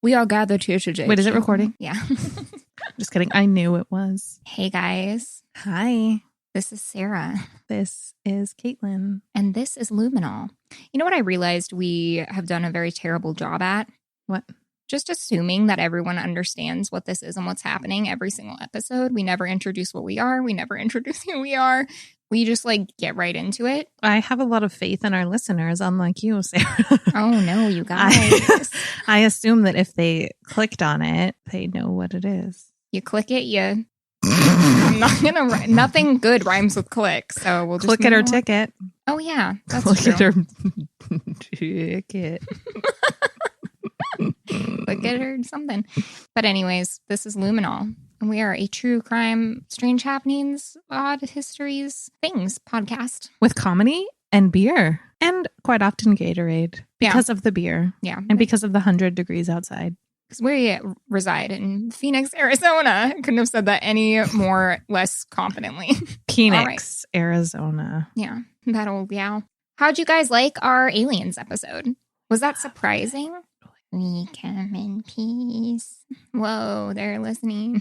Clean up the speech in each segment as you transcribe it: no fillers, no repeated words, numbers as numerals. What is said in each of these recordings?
We are gathered here today. Wait, is it recording? Yeah. Just kidding. I knew it was. Hey, guys. Hi. This is Sarah. This is Caitlin. And this is Luminol. You know what I realized we have done a very terrible job at? What? Just assuming that everyone understands what this is and what's happening every single episode. We never introduce what we are. We never introduce who we are. We just get right into it. I have a lot of faith in our listeners, unlike you, Sarah. Oh, no, you guys. I assume that if they clicked on it, they know what it is. You click it, I'm not going to... Nothing good rhymes with click, so we'll just... Click it or ticket. Oh, yeah, that's Click true. it or ticket. Click it or something. But anyways, this is Luminol. And we are a true crime, strange happenings, odd histories, things podcast. With comedy and beer. And quite often Gatorade. Because of the beer. Yeah. And because of the 100 degrees outside. Because we reside in Phoenix, Arizona. I couldn't have said that any more less confidently. Phoenix, Arizona. Yeah. That old gal. How'd you guys like our aliens episode? Was that surprising? We come in peace. Whoa, they're listening.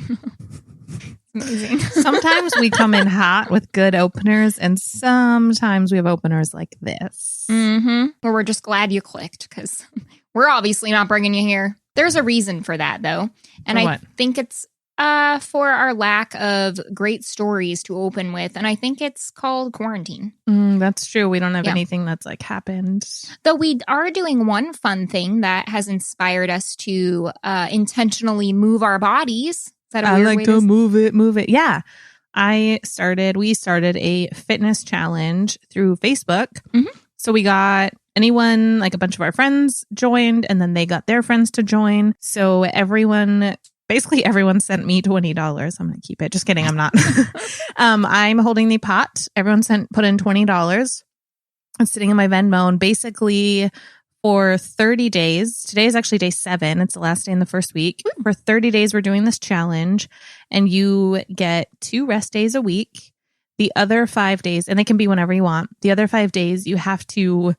It's amazing. Sometimes we come in hot with good openers, and sometimes we have openers like this. Mm-hmm. Well, we're just glad you clicked because we're obviously not bringing you here. There's a reason for that, though. And I think it's for our lack of great stories to open with. And I think it's called quarantine. That's true. We don't have anything that's happened. Though we are doing one fun thing that has inspired us to intentionally move our bodies. Is that a weird way to move it. Yeah. We started a fitness challenge through Facebook. Mm-hmm. So we got anyone, a bunch of our friends joined, and then they got their friends to join. So basically everyone sent me $20. I'm going to keep it. Just kidding. I'm not. I'm holding the pot. Everyone put in $20. It's sitting in my Venmo. And basically for 30 days, today is actually day 7. It's the last day in the first week. For 30 days, we're doing this challenge, and you get 2 rest days a week. The other 5 days, and they can be whenever you want. The other 5 days, you have to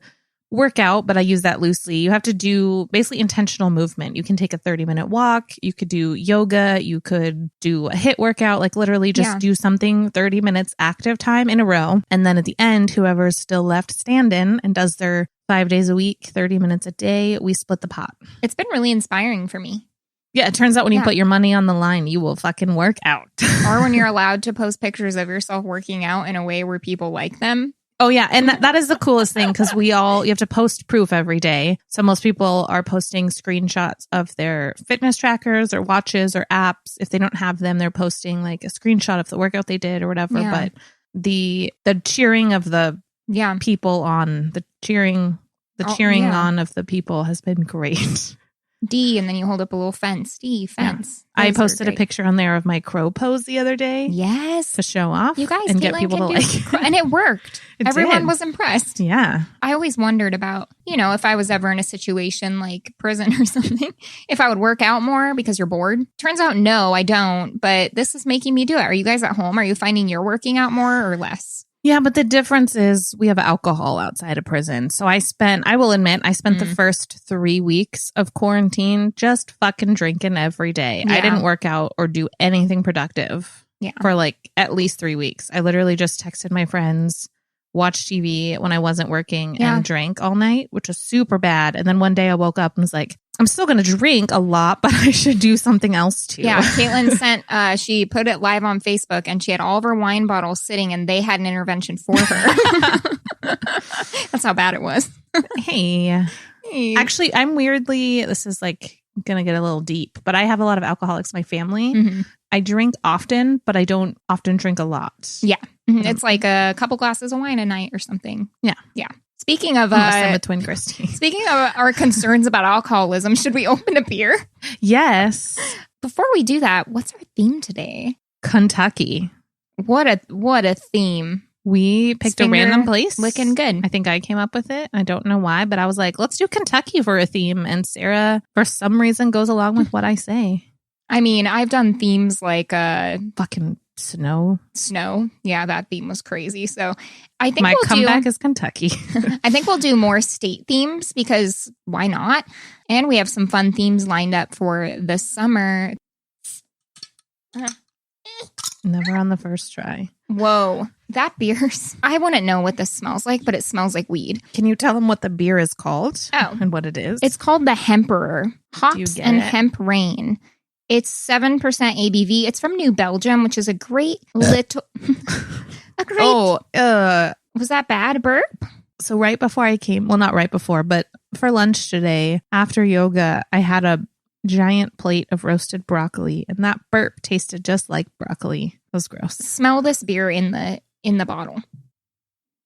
work out, but I use that loosely. You have to do basically intentional movement. You can take a 30-minute walk. You could do yoga. You could do a HIIT workout, literally just do something 30 minutes active time in a row. And then at the end, whoever's still left standing and does their 5 days a week, 30 minutes a day, we split the pot. It's been really inspiring for me. Yeah, it turns out when you put your money on the line, you will fucking work out. Or when you're allowed to post pictures of yourself working out in a way where people like them. Oh, yeah. And that is the coolest thing because you have to post proof every day. So most people are posting screenshots of their fitness trackers or watches or apps. If they don't have them, they're posting a screenshot of the workout they did or whatever. Yeah. But the cheering of the people on, the cheering on of the people has been great. D, and then you hold up a little fence. D, fence. Yeah. I posted a picture on there of my crow pose the other day. Yes. To show off. You guys and get people to and it worked. Everyone was impressed. Yeah. I always wondered about, if I was ever in a situation like prison or something, if I would work out more because you're bored. Turns out, no, I don't. But this is making me do it. Are you guys at home? Are you finding you're working out more or less? Yeah, but the difference is we have alcohol outside of prison. So I will admit, I spent the first 3 weeks of quarantine just fucking drinking every day. Yeah. I didn't work out or do anything productive for at least 3 weeks. I literally just texted my friends, watched TV when I wasn't working, and drank all night, which was super bad. And then one day I woke up and was like, I'm still going to drink a lot, but I should do something else too. Yeah, Caitlin she put it live on Facebook, and she had all of her wine bottles sitting, and they had an intervention for her. That's how bad it was. Hey. Actually, I'm weirdly, this is going to get a little deep, but I have a lot of alcoholics in my family. Mm-hmm. I drink often, but I don't often drink a lot. Yeah. Mm-hmm. It's a couple glasses of wine a night or something. Yeah. Yeah. Speaking of I'm a twin Christy. Speaking of our concerns about alcoholism, should we open a beer? Yes. Before we do that, what's our theme today? Kentucky. What a theme. We picked a random place. Looking good. I think I came up with it. I don't know why, but I was like, let's do Kentucky for a theme. And Sarah, for some reason, goes along with what I say. I mean, I've done themes like fucking Snow. Yeah, that theme was crazy. So I think my comeback is Kentucky. I think we'll do more state themes because why not? And we have some fun themes lined up for the summer. Never on the first try. Whoa, that beer's... I wouldn't know what this smells like, but it smells like weed. Can you tell them what the beer is called? Oh. And what it is? It's called the Hemperor. Hops and Hemp Rain. It's 7% ABV. It's from New Belgium, which is a great little... Was that bad, burp? So right before I came... Well, not right before, but for lunch today, after yoga, I had a giant plate of roasted broccoli, and that burp tasted just like broccoli. It was gross. Smell this beer in the bottle.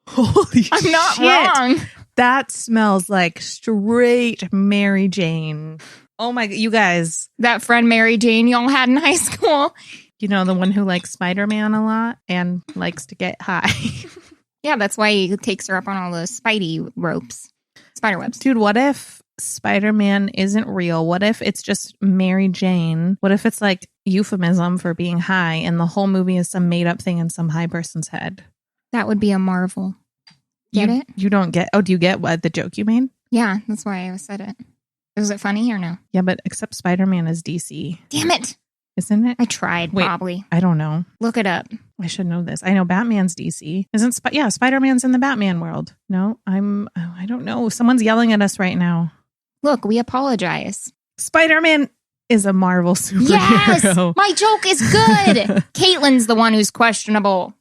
Holy shit. I'm not wrong. That smells like straight Mary Jane. Oh my, you guys. That friend Mary Jane y'all had in high school. You know, the one who likes Spider-Man a lot and likes to get high. Yeah, that's why he takes her up on all the Spidey ropes. Spiderwebs. Dude, what if Spider-Man isn't real? What if it's just Mary Jane? What if it's like euphemism for being high and the whole movie is some made-up thing in some high person's head? That would be a marvel. Get it? You don't get... Oh, do you get what the joke you made? Yeah, that's why I said it. Was it funny or no? Yeah, but except Spider-Man is DC. Damn it. Isn't it? I tried, probably. I don't know. Look it up. I should know this. I know Batman's DC. Spider-Man's in the Batman world. No, I don't know. Someone's yelling at us right now. Look, we apologize. Spider-Man is a Marvel superhero. Yes! My joke is good! Caitlin's the one who's questionable.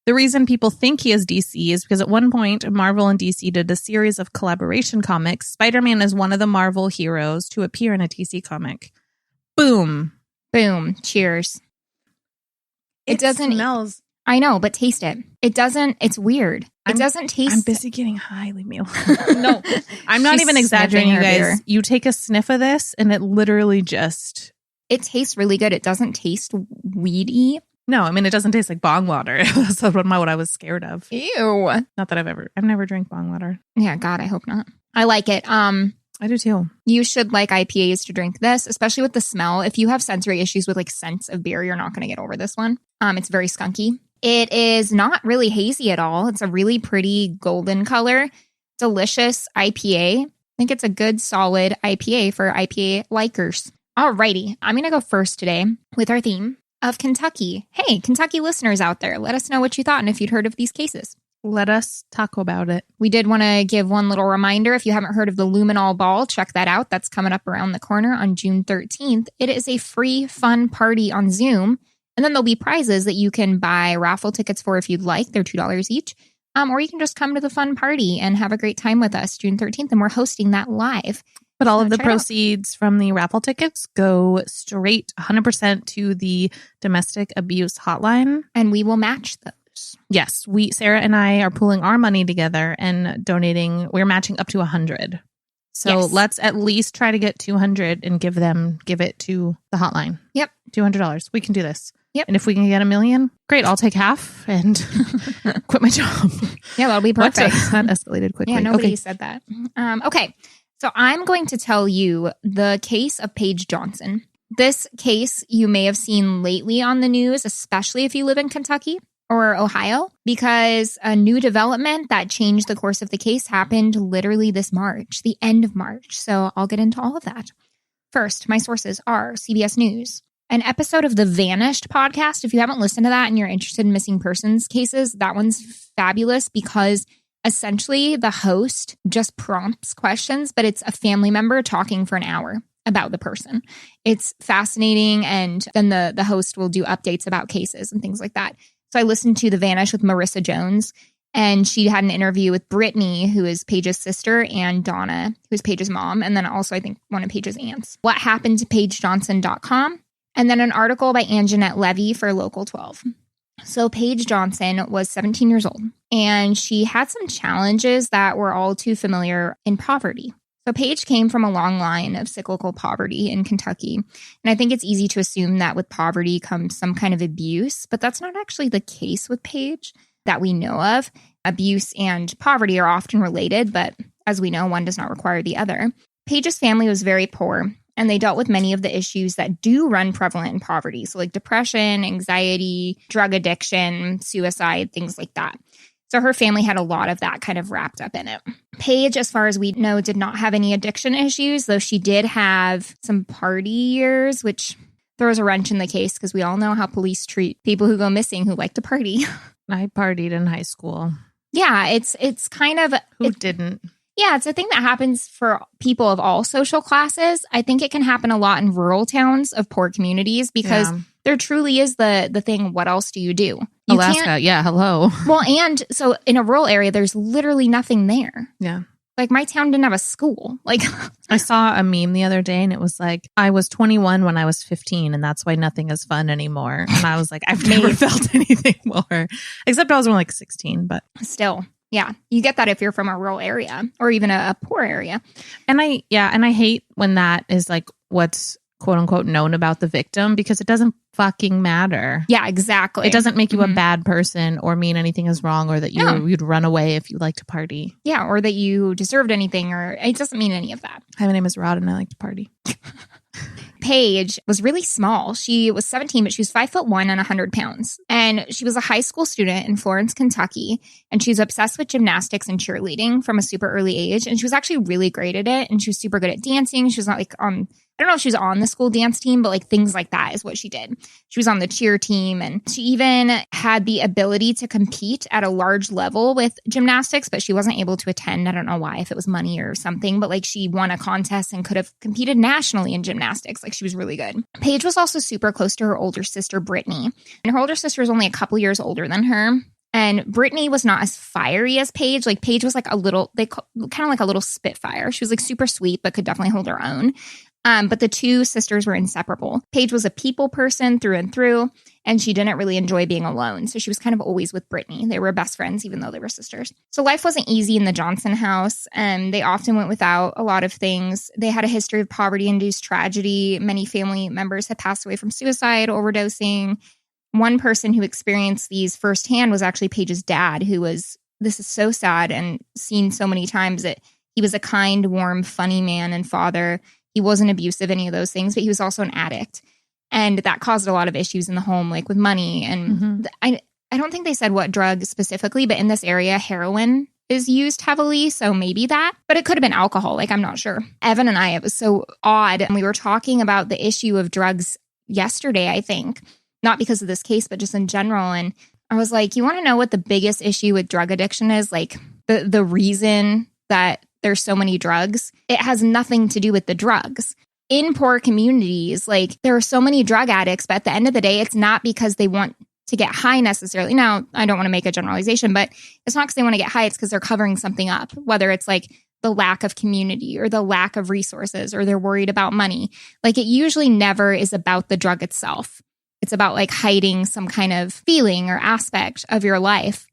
The reason people think he is DC is because at one point, Marvel and DC did a series of collaboration comics. Spider-Man is one of the Marvel heroes to appear in a DC comic. Boom. Boom. Cheers. It doesn't... smells... I know, but taste it. It doesn't... It's weird. It doesn't taste... I'm busy getting high. Leave me alone. No, I'm not even exaggerating, you guys. Beer. You take a sniff of this and it literally just... It tastes really good. It doesn't taste weedy. No, I mean, it doesn't taste like bong water. That's what I was scared of. Ew. Not that I've never drank bong water. Yeah, God, I hope not. I like it. I do too. You should like IPAs to drink this, especially with the smell. If you have sensory issues with like scents of beer, you're not going to get over this one. It's very skunky. It is not really hazy at all. It's a really pretty golden color. Delicious IPA. I think it's a good solid IPA for IPA likers. Alrighty, I'm going to go first today with our theme of Kentucky. Hey, Kentucky listeners out there, let us know what you thought and if you'd heard of these cases. Let us talk about it. We did want to give one little reminder. If you haven't heard of the Luminol Ball, check that out. That's coming up around the corner on June 13th. It is a free, fun party on Zoom. And then there'll be prizes that you can buy raffle tickets for if you'd like. They're $2 each. Or you can just come to the fun party and have a great time with us June 13th. And we're hosting that live. But all of the proceeds from the raffle tickets go straight 100% to the domestic abuse hotline. And we will match those. Yes, Sarah and I are pooling our money together and donating. We're matching up to 100. So Let's at least try to get 200 and give it to the hotline. Yep. $200. We can do this. Yep. And if we can get $1 million, great. I'll take half and quit my job. Yeah, that'll be perfect. That escalated quickly. Yeah, nobody said that. Okay. So I'm going to tell you the case of Paige Johnson. This case you may have seen lately on the news, especially if you live in Kentucky or Ohio, because a new development that changed the course of the case happened literally this March, the end of March. So I'll get into all of that. First, my sources are CBS News. An episode of the Vanished podcast, if you haven't listened to that and you're interested in missing persons cases, that one's fabulous because essentially the host just prompts questions, but it's a family member talking for an hour about the person. It's fascinating. And then the host will do updates about cases and things like that. So I listened to The Vanish with Marissa Jones, and she had an interview with Brittany, who is Paige's sister, and Donna, who's Paige's mom, and then also I think one of Paige's aunts. What happened to PaigeJohnson.com, and then an article by Anjanette Levy for Local 12. So Paige Johnson was 17 years old, and she had some challenges that were all too familiar in poverty. So Paige came from a long line of cyclical poverty in Kentucky. And I think it's easy to assume that with poverty comes some kind of abuse, but that's not actually the case with Paige that we know of. Abuse and poverty are often related, but as we know, one does not require the other. Paige's family was very poor, And they dealt with many of the issues that do run prevalent in poverty. So like depression, anxiety, drug addiction, suicide, things like that. So her family had a lot of that kind of wrapped up in it. Paige, as far as we know, did not have any addiction issues, though she did have some party years, which throws a wrench in the case because we all know how police treat people who go missing who like to party. I partied in high school. Yeah, it's kind of... Who didn't? Yeah, it's a thing that happens for people of all social classes. I think it can happen a lot in rural towns of poor communities because there truly is the thing, what else do you do? You Alaska, yeah, hello. Well, and so in a rural area, there's literally nothing there. Yeah. Like my town didn't have a school. Like I saw a meme the other day and it was like, I was 21 when I was 15 and that's why nothing is fun anymore. And I was like, I've never felt anything more. Except I was only like 16, but still. Yeah, you get that if you're from a rural area or even a poor area. And I hate when that is like what's quote unquote known about the victim because it doesn't fucking matter. Yeah, exactly. It doesn't make you a bad person or mean anything is wrong or that you'd run away if you like to party. Yeah, or that you deserved anything or it doesn't mean any of that. Hi, my name is Rod and I like to party. Paige was really small. She was 17, but she was 5'1" and 100 pounds. And she was a high school student in Florence, Kentucky. And she was obsessed with gymnastics and cheerleading from a super early age. And she was actually really great at it. And she was super good at dancing. She was not like I don't know if she was on the school dance team, but like things like that is what she did. She was on the cheer team and she even had the ability to compete at a large level with gymnastics, but she wasn't able to attend. I don't know why, if it was money or something, but like she won a contest and could have competed nationally in gymnastics. Like she was really good. Paige was also super close to her older sister, Brittany. And her older sister was only a couple years older than her. And Brittany was not as fiery as Paige. Like Paige was like kind of like a little spitfire. She was like super sweet, but could definitely hold her own. But the two sisters were inseparable. Paige was a people person through and through, and she didn't really enjoy being alone. So she was kind of always with Brittany. They were best friends, even though they were sisters. So life wasn't easy in the Johnson house, and they often went without a lot of things. They had a history of poverty-induced tragedy. Many family members had passed away from suicide, overdosing. One person who experienced these firsthand was actually Paige's dad, this is so sad and seen so many times, that he was a kind, warm, funny man and father. He wasn't abusive, any of those things, but he was also an addict. And that caused a lot of issues in the home, like with money. And I don't think they said what drug specifically, but in this area, heroin is used heavily. So maybe that, but it could have been alcohol. Like, I'm not sure. Evan and I, it was so odd. And we were talking about the issue of drugs yesterday, I think, not because of this case, but just in general. And I was like, you want to know what the biggest issue with drug addiction is? Like the reason that there's so many drugs, it has nothing to do with the drugs. In poor communities, like there are so many drug addicts, but at the end of the day, it's not because they want to get high necessarily. Now, I don't want to make a generalization, but it's not because they want to get high. It's because they're covering something up, whether it's like the lack of community or the lack of resources or they're worried about money. Like it usually never is about the drug itself. It's about like hiding some kind of feeling or aspect of your life.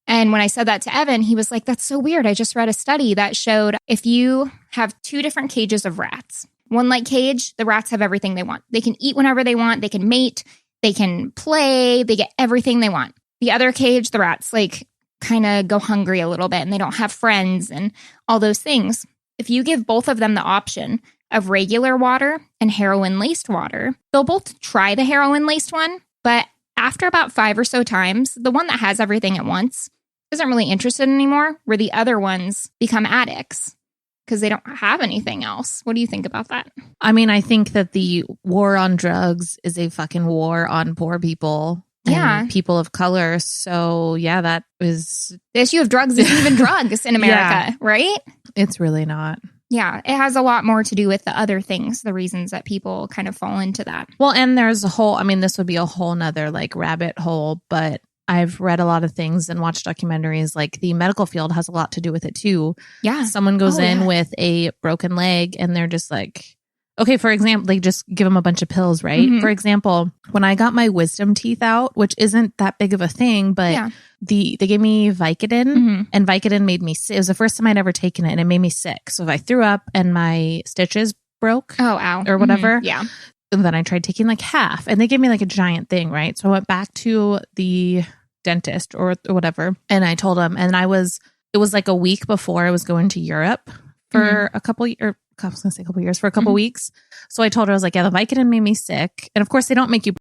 And when I said that to Evan, he was like, that's so weird. I just read a study that showed if you have two different cages of rats, one like cage, the rats have everything they want. They can eat whenever they want. They can mate. They can play. They get everything they want. The other cage, the rats like kind of go hungry a little bit and they don't have friends and all those things. If you give both of them the option of regular water and heroin-laced water, they'll both try the heroin-laced one. But after about 5 or so times, the one that has everything at once isn't really interested anymore, where the other ones become addicts because they don't have anything else. What do you think about that? I mean, I think that the war on drugs is a fucking war on poor people and people of color. So yeah, that is... The issue of drugs isn't even drugs in America, right? It's really not. Yeah, it has a lot more to do with the other things, the reasons that people kind of fall into that. Well, and there's a whole, I mean, this would be a whole nother like rabbit hole, but I've read a lot of things and watched documentaries. Like the medical field has a lot to do with it too. Yeah. Someone goes in with a broken leg and they're just like, okay, for example, they just give them a bunch of pills, right? Mm-hmm. For example, when I got my wisdom teeth out, which isn't that big of a thing, but they gave me Vicodin and Vicodin made me sick. It was the first time I'd ever taken it and it made me sick. So if I threw up and my stitches broke or whatever. Yeah. And then I tried taking like half and they gave me like a giant thing, right? So I went back to the dentist or whatever. And I told him, and it was like a week before I was going to Europe for a I was going to say a couple years, for a couple weeks. So I told her, I was like, yeah, the Vicodin made me sick. And of course, they don't make you